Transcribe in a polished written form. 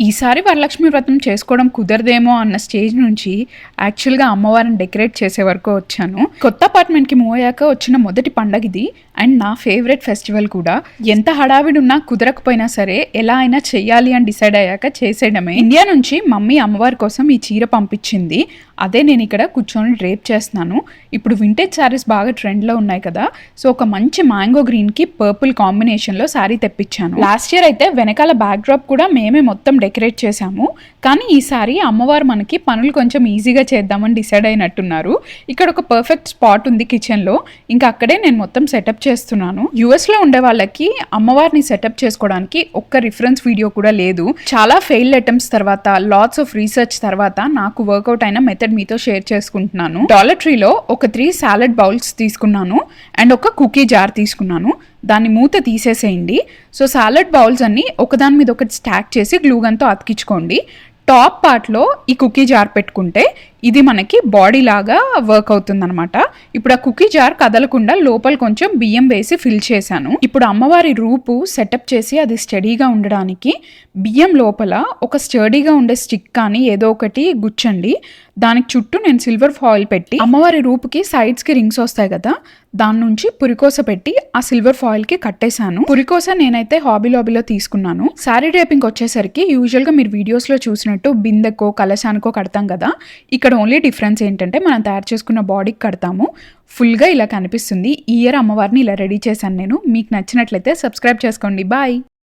ఈసారి వరలక్ష్మి వ్రతం చేసుకోవడం కుదరదేమో అన్న స్టేజ్ నుంచి యాక్చువల్గా అమ్మవారిని డెకరేట్ చేసే వరకు వచ్చాను. కొత్త అపార్ట్మెంట్కి మూవ్ అయ్యాక వచ్చిన మొదటి పండగ ఇది అండ్ నా ఫేవరెట్ ఫెస్టివల్ కూడా. ఎంత హడావిడి ఉన్నా కుదరకపోయినా సరే ఎలా అయినా చెయ్యాలి అని డిసైడ్ అయ్యాక చేసేయడమే. ఇండియా నుంచి మమ్మీ అమ్మవారి కోసం ఈ చీర పంపించింది. అదే నేను ఇక్కడ కూర్చొని డ్రేప్ చేస్తున్నాను. ఇప్పుడు వింటేజ్ శారీస్ బాగా ట్రెండ్లో ఉన్నాయి కదా, సో ఒక మంచి మ్యాంగో గ్రీన్కి పర్పుల్ కాంబినేషన్లో శారీ తెప్పించాను. లాస్ట్ ఇయర్ అయితే వెనకాల బ్యాక్ డ్రాప్ కూడా మేమే మొత్తం డెకరేట్ చేశాము. కానీ ఈసారి అమ్మవారు మనకి పనులు కొంచెం ఈజీగా చేద్దామని డిసైడ్ అయినట్టున్నారు. ఇక్కడ ఒక పర్ఫెక్ట్ స్పాట్ ఉంది కిచెన్లో, ఇంకా అక్కడే నేను మొత్తం సెటప్ చేస్తున్నాను. యుఎస్లో ఉండే వాళ్ళకి అమ్మవారిని సెటప్ చేసుకోవడానికి ఒక్క రిఫరెన్స్ వీడియో కూడా లేదు. చాలా ఫెయిల్డ్ అటెంప్ట్స్ తర్వాత, లాట్స్ ఆఫ్ రీసెర్చ్ తర్వాత నాకు వర్కౌట్ అయిన మెథడ్ మీతో షేర్ చేసుకుంటున్నాను. డాలర్ ట్రీలో ఒక 3 సాలడ్ బౌల్స్ తీసుకున్నాను అండ్ ఒక కుకీ జార్ తీసుకున్నాను. దాన్ని మూత తీసేసేయండి. సో సాలడ్ బౌల్స్ అన్ని ఒకదాని మీద ఒకటి స్టాక్ చేసి గ్లూ గన్తో అతికించుకోండి. టాప్ పార్ట్లో ఈ కుకీ జార్ పెట్టుకుంటే ఇది మనకి బాడీ లాగా వర్క్ అవుతుంది అనమాట. ఇప్పుడు ఆ కుకీ జార్ కదలకుండా లోపల కొంచెం బియ్యం వేసి ఫిల్ చేశాను. ఇప్పుడు అమ్మవారి రూపు సెటప్ చేసి అది స్టడీగా ఉండడానికి బియ్యం లోపల ఒక స్టడీగా ఉండే స్టిక్ కానీ ఏదో ఒకటి గుచ్చండి. దానికి చుట్టూ నేను సిల్వర్ ఫాయిల్ పెట్టి అమ్మవారి రూపుకి సైడ్స్కి రింగ్స్ వస్తాయి కదా, దాని నుంచి పురికోస పెట్టి ఆ సిల్వర్ ఫాయిల్కి కట్టేశాను. పురికోస నేనైతే హాబీ లాబీలో తీసుకున్నాను. శారీ డ్రేపింగ్ వచ్చేసరికి యూజువల్గా మీరు వీడియోస్లో చూసినట్టు బిందెకో కలశానికో కడతాం కదా, ఇక్కడ ఓన్లీ డిఫరెన్స్ ఏంటంటే మనం తయారు చేసుకున్న బాడీకి కడతాము. ఫుల్గా ఇలా కనిపిస్తుంది. ఈ ఇయర్ అమ్మవారిని ఇలా రెడీ చేశాను నేను. మీకు నచ్చినట్లయితే సబ్స్క్రైబ్ చేసుకోండి. బాయ్.